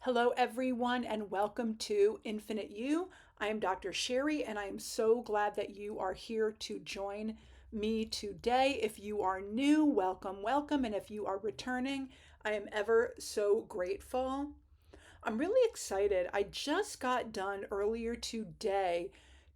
Hello, everyone, and welcome to Infinite You. I am Dr. Sheri, and I am so glad that you are here to join me today. If you are new, welcome, welcome. And if you are returning, I am ever so grateful. I'm really excited. I just got done earlier today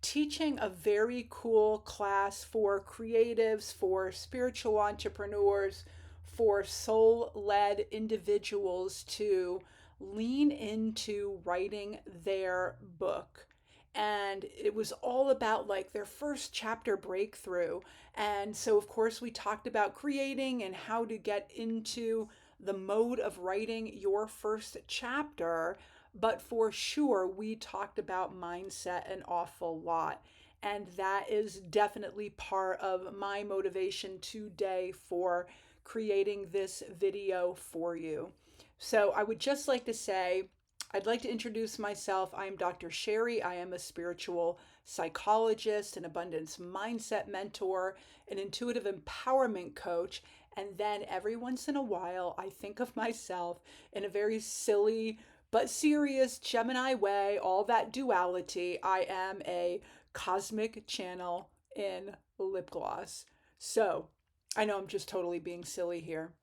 teaching a very cool class for creatives, for spiritual entrepreneurs, for soul led individuals to lean into writing their book. And it was all about like their first chapter breakthrough. And so, of course, we talked about creating and how to get into the mode of writing your first chapter. But for sure, we talked about mindset an awful lot. And that is definitely part of my motivation today for creating this video for you. So I would just like to say, I'd like to introduce myself. I am Dr. Sheri. I am a spiritual psychologist, an abundance mindset mentor, an intuitive empowerment coach. And then every once in a while, I think of myself in a very silly but serious Gemini way, all that duality. I am a cosmic channel in lip gloss. So I know I'm just totally being silly here.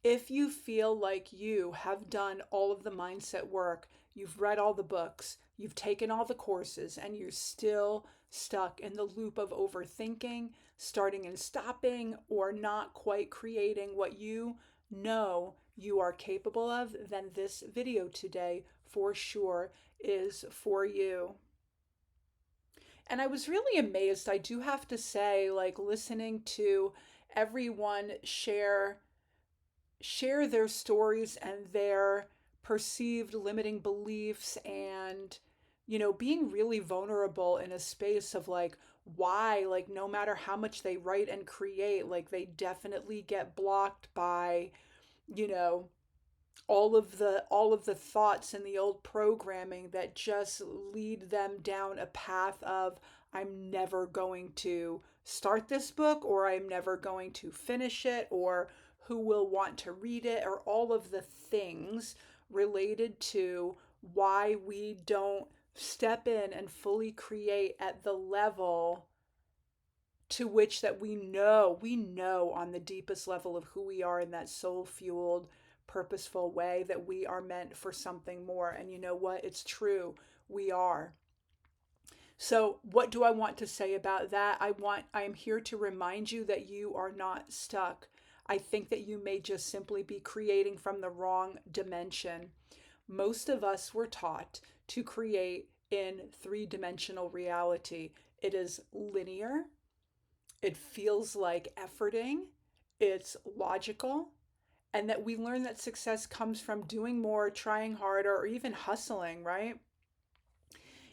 If you feel like you have done all of the mindset work, you've read all the books, you've taken all the courses, and you're still stuck in the loop of overthinking, starting and stopping, or not quite creating what you know you are capable of, then this video today for sure is for you. And I was really amazed, I do have to say, like listening to everyone share their stories and their perceived limiting beliefs and being really vulnerable in a space of like why, like no matter how much they write and create, like they definitely get blocked by you know all of the thoughts and the old programming that just lead them down a path of I'm never going to start this book, or I'm never going to finish it, or who will want to read it, or all of the things related to why we don't step in and fully create at the level to which that we know on the deepest level of who we are in that soul fueled purposeful way that we are meant for something more. And you know what, it's true, we are. So what do I want to say about that? I am here to remind you that you are not stuck. I think that you may just simply be creating from the wrong dimension. Most of us were taught to create in three-dimensional reality. It is linear, it feels like efforting, it's logical, and that we learn that success comes from doing more, trying harder, or even hustling, right?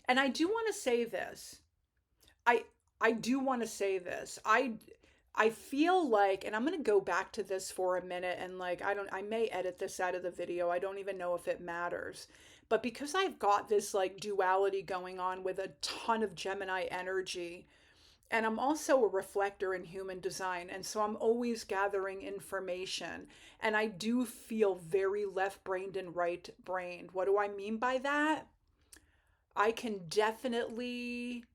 And I do want to say this. I I do want to say this. I feel like, and I'm going to go back to this for a minute, and like I may edit this out of the video. I don't even know if it matters. But because I've got this like duality going on with a ton of Gemini energy, and I'm also a reflector in human design. And so I'm always gathering information. And I do feel very left brained and right brained. What do I mean by that? I can definitely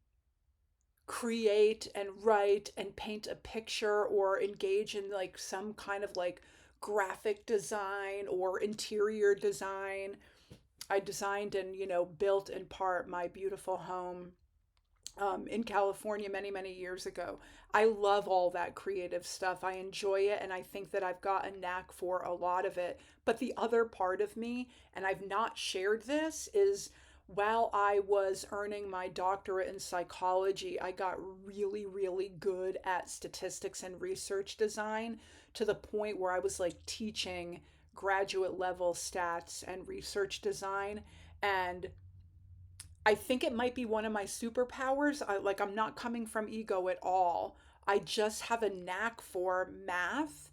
create and write and paint a picture or engage in like some kind of like graphic design or interior design. I designed and, built in part my beautiful home in California many, many years ago. I love all that creative stuff. I enjoy it, and I think that I've got a knack for a lot of it. But the other part of me, and I've not shared this, is while I was earning my doctorate in psychology, I got really, really good at statistics and research design to the point where I was like teaching graduate level stats and research design. And I think it might be one of my superpowers. I'm not coming from ego at all. I just have a knack for math,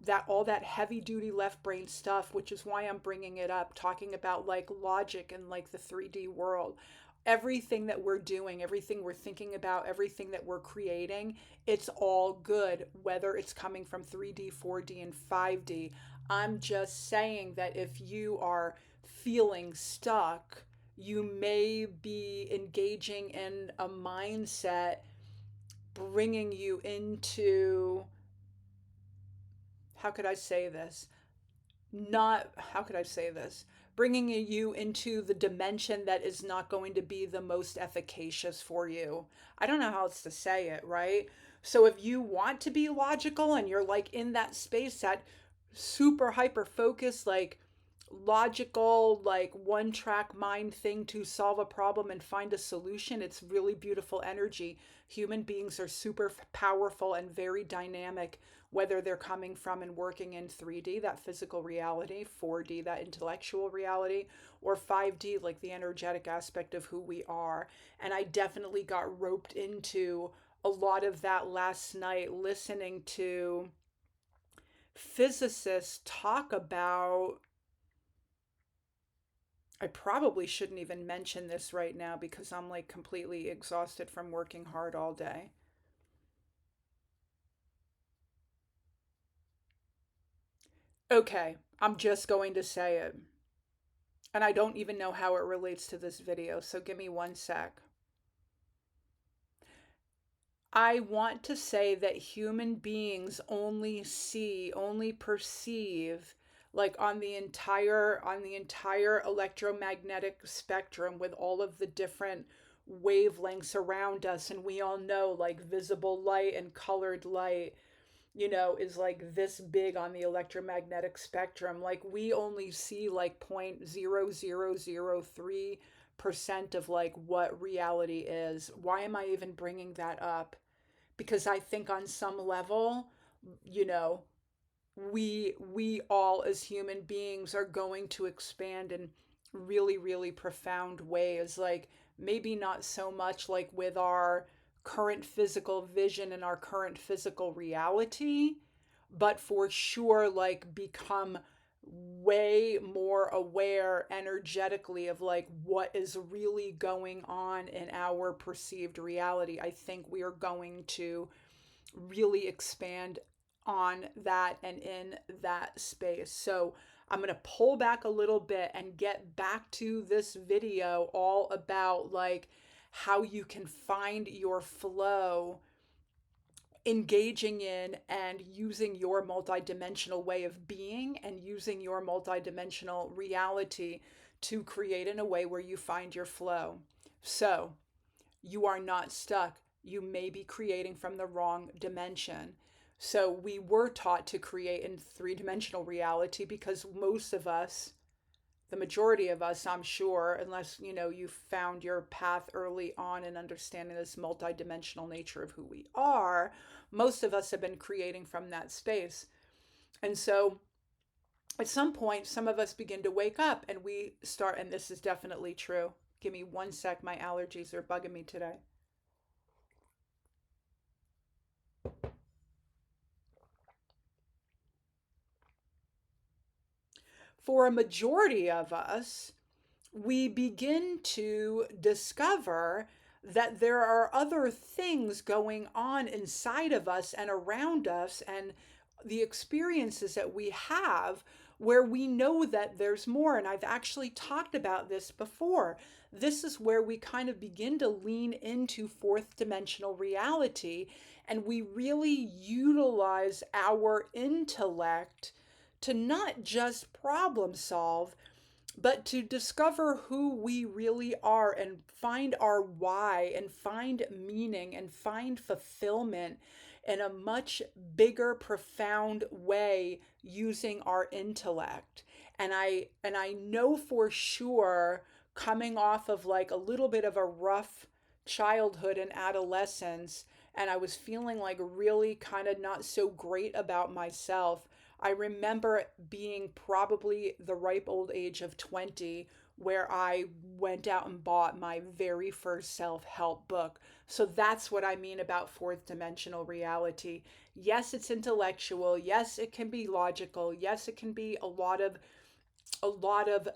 that all that heavy duty left brain stuff, which is why I'm bringing it up, talking about like logic and like the 3D world. Everything that we're doing, everything we're thinking about, everything that we're creating, it's all good, whether it's coming from 3D, 4D, and 5D. I'm just saying that if you are feeling stuck, you may be engaging in a mindset bringing you into, how could I say this? Not, how could I say this? Bringing you into the dimension that is not going to be the most efficacious for you. I don't know how else to say it, right? So if you want to be logical and you're like in that space, that super hyper focused, like logical, like one track mind thing to solve a problem and find a solution, it's really beautiful energy. Human beings are super powerful and very dynamic, whether they're coming from and working in 3D, that physical reality, 4D, that intellectual reality, or 5D, like the energetic aspect of who we are. And I definitely got roped into a lot of that last night, listening to physicists talk about, I probably shouldn't even mention this right now because I'm like completely exhausted from working hard all day. Okay, I'm just going to say it. And I don't even know how it relates to this video, so give me one sec. I want to say that human beings only see, only perceive, like on the entire electromagnetic spectrum with all of the different wavelengths around us, and we all know like visible light and colored light, is like this big on the electromagnetic spectrum. Like we only see like 0.0003% of like what reality is. Why am I even bringing that up? Because I think on some level, you know, we all as human beings are going to expand in really really profound ways, like maybe not so much like with our current physical vision and our current physical reality, but for sure like become way more aware energetically of like what is really going on in our perceived reality. I think we are going to really expand on that and in that space. So I'm going to pull back a little bit and get back to this video all about like how you can find your flow, engaging in and using your multidimensional way of being and using your multidimensional reality to create in a way where you find your flow. So you are not stuck. You may be creating from the wrong dimension. So we were taught to create in three-dimensional reality because most of us, the majority of us, I'm sure, unless you found your path early on in understanding this multidimensional nature of who we are, most of us have been creating from that space. And so at some point, some of us begin to wake up and we start, and this is definitely true. Give me one sec. My allergies are bugging me today. For a majority of us, we begin to discover that there are other things going on inside of us and around us, and the experiences that we have where we know that there's more. And I've actually talked about this before. This is where we kind of begin to lean into fourth dimensional reality, and we really utilize our intellect to not just problem solve, but to discover who we really are and find our why and find meaning and find fulfillment in a much bigger, profound way using our intellect. And I know for sure, coming off of like a little bit of a rough childhood and adolescence, and I was feeling like really kind of not so great about myself. I remember being probably the ripe old age of 20 where I went out and bought my very first self help book. So that's what I mean about fourth dimensional reality. Yes, it's intellectual. Yes, it can be logical. Yes, it can be a lot of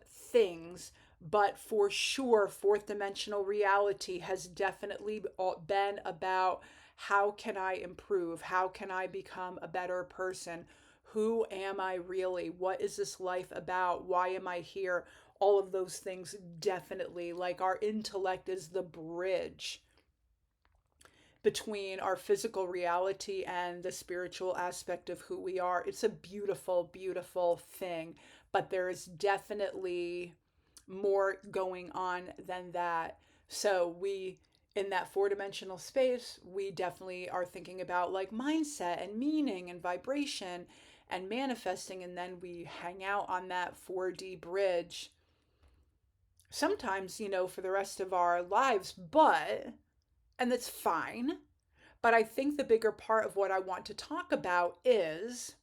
things, but for sure, fourth dimensional reality has definitely been about how can I improve? How can I become a better person? Who am I really? What is this life about? Why am I here? all of those things definitely, like our intellect is the bridge between our physical reality and the spiritual aspect of who we are. It's a beautiful, beautiful thing, but there is definitely more going on than that. So we in that four-dimensional space, we definitely are thinking about like mindset and meaning and vibration and manifesting, and then we hang out on that 4D bridge sometimes, for the rest of our lives, but and that's fine. But I think the bigger part of what I want to talk about is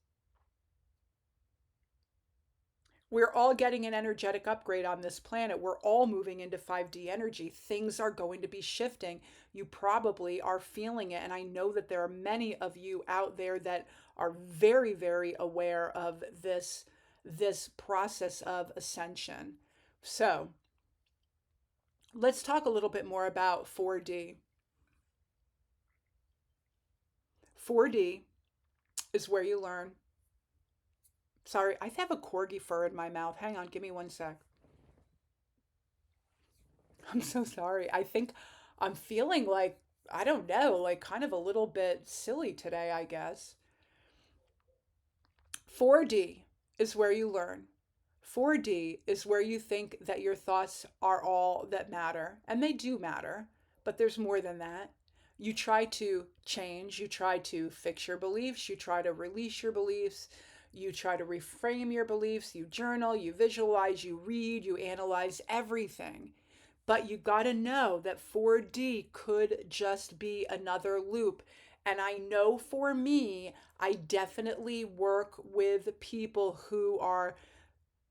we're all getting an energetic upgrade on this planet. We're all moving into 5D energy. Things are going to be shifting. You probably are feeling it. And I know that there are many of you out there that are very, very aware of this process of ascension. So let's talk a little bit more about 4D. 4D is where you learn. Sorry, I have a corgi fur in my mouth. Hang on, give me one sec. I'm so sorry. I think I'm feeling like, I don't know, like kind of a little bit silly today, I guess. 4D is where you learn. 4D is where you think that your thoughts are all that matter, and they do matter, but there's more than that. You try to change, you try to fix your beliefs, you try to release your beliefs, you try to reframe your beliefs, you journal, you visualize, you read, you analyze everything. But you got to know that 4D could just be another loop. And I know for me, I definitely work with people who are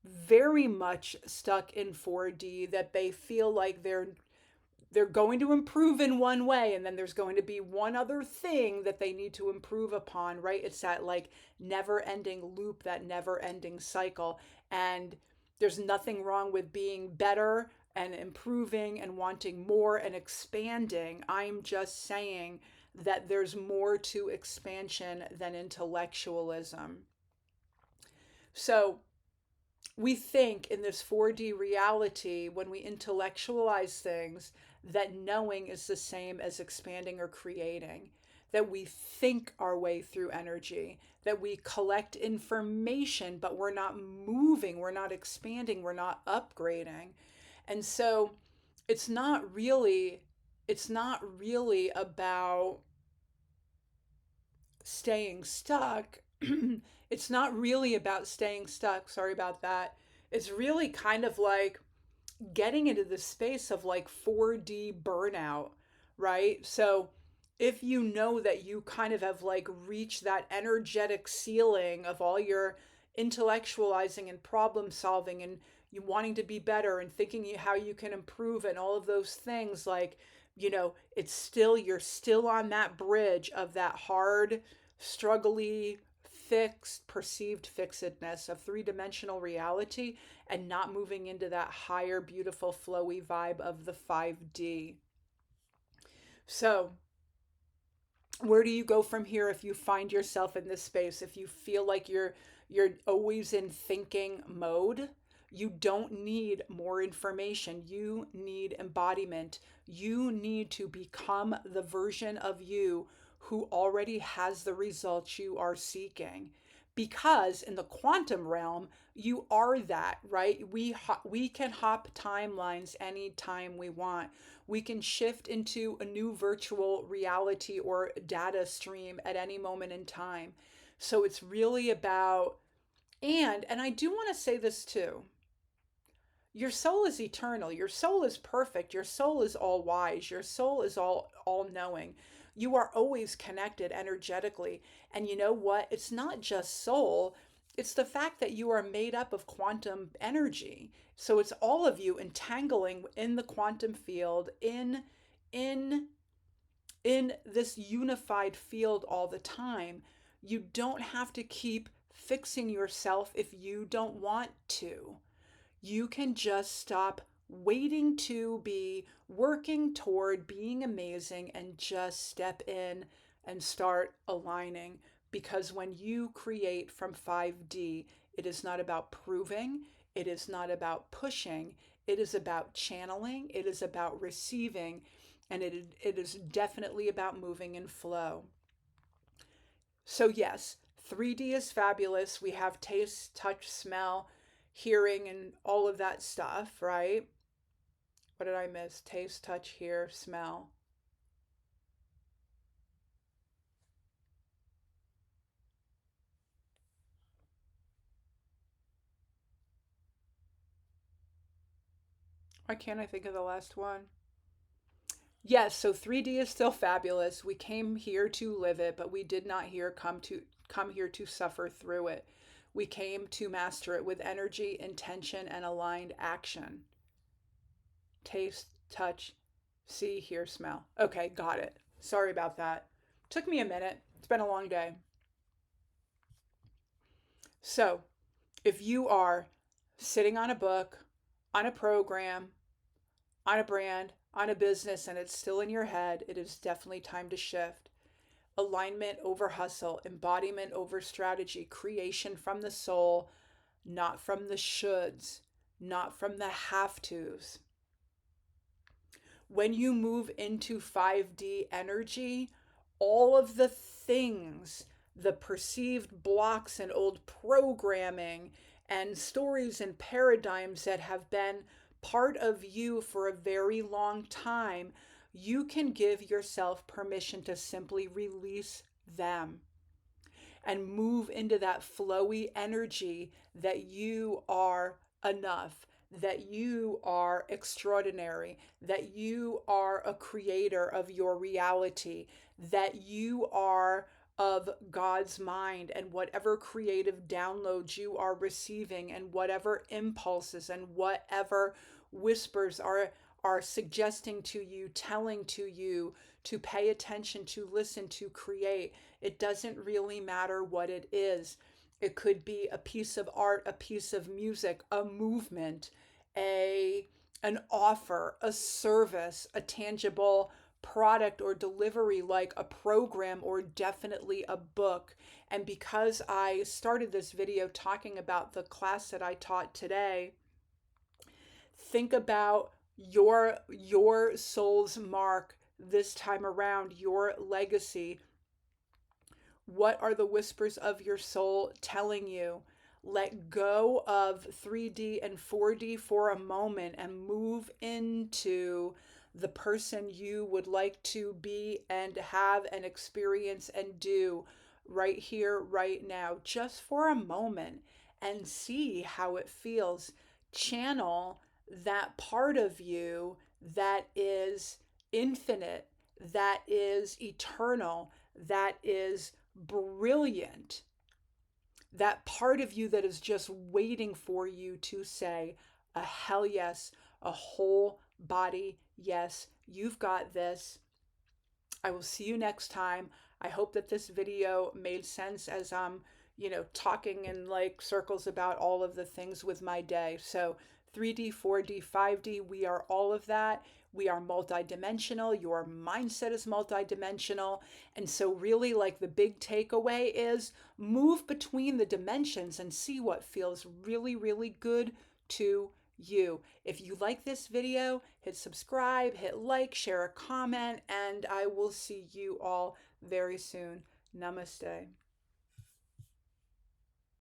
very much stuck in 4D, that they feel like they're going to improve in one way, and then there's going to be one other thing that they need to improve upon, right? It's that like never ending loop, that never ending cycle. And there's nothing wrong with being better and improving and wanting more and expanding. I'm just saying that there's more to expansion than intellectualism. So we think in this 4D reality, when we intellectualize things, that knowing is the same as expanding or creating, that we think our way through energy, that we collect information, but we're not moving, we're not expanding, we're not upgrading. And so it's not really it's not really about staying stuck. It's not really about staying stuck. Sorry about that. It's really kind of like getting into the space of like 4D burnout, right? So if you know that you kind of have like reached that energetic ceiling of all your intellectualizing and problem solving and you wanting to be better and thinking how you can improve and all of those things, like, it's still, you're still on that bridge of that hard, struggly, fixed, perceived fixedness of three-dimensional reality, and not moving into that higher, beautiful, flowy vibe of the 5D. So, where do you go from here if you find yourself in this space? If you feel like you're always in thinking mode, you don't need more information. You need embodiment. You need to become the version of you who already has the results you are seeking. Because in the quantum realm, you are that, right? We can hop timelines anytime we want. We can shift into a new virtual reality or data stream at any moment in time. So it's really about, and I do want to say this too. Your soul is eternal. Your soul is perfect. Your soul is all wise. Your soul is all knowing. You are always connected energetically. And you know what? It's not just soul. It's the fact that you are made up of quantum energy. So it's all of you entangling in the quantum field, in in this unified field all the time. You don't have to keep fixing yourself if you don't want to. You can just stop waiting to be working toward being amazing and just step in and start aligning. Because when you create from 5D, it is not about proving, It is not about pushing. It is about channeling. It is about receiving. And it is definitely about moving in flow. So, yes, 3D is fabulous. We have taste, touch, smell, hearing, and all of that stuff, right? What did I miss? Taste, touch, hear, smell. Why can't I think of the last one? Yes, so 3D is still fabulous. We came here to live it, but we did not here come here to suffer through it. We came to master it with energy, intention, and aligned action. Taste, touch, see, hear, smell. Okay, got it. Sorry about that. Took me a minute. It's been a long day. So, if you are sitting on a book, on a program, on a brand, on a business, and it's still in your head, it is definitely time to shift. Alignment over hustle, embodiment over strategy, creation from the soul, not from the shoulds, not from the have tos. When you move into 5D energy, all of the things, the perceived blocks and old programming and stories and paradigms that have been part of you for a very long time, you can give yourself permission to simply release them and move into that flowy energy that you are enough, that you are extraordinary, that you are a creator of your reality, that you are of God's mind, and whatever creative downloads you are receiving and whatever impulses and whatever whispers are suggesting to you, telling to you to pay attention, to listen, to create. It doesn't really matter what it is. It could be a piece of art, a piece of music, a movement, a an offer, a service, a tangible product or delivery like a program or definitely a book. And because I started this video talking about the class that I taught today, think about your soul's mark this time around, your legacy. What are the whispers of your soul telling you? Let go of 3D and 4D for a moment and move into the person you would like to be and have and experience and do right here, right now, just for a moment, and see how it feels. Channel that part of you that is infinite, that is eternal, that is brilliant, that part of you that is just waiting for you to say a hell yes, a whole body yes. You've got this. I will see you next time. I hope that this video made sense as I'm, talking in like circles about all of the things with my day. So 3D, 4D, 5D, we are all of that. We are multidimensional. Your mindset is multidimensional. And so, really, like the big takeaway is move between the dimensions and see what feels really, really good to you. If you like this video, hit subscribe, hit like, share a comment, and I will see you all very soon. Namaste.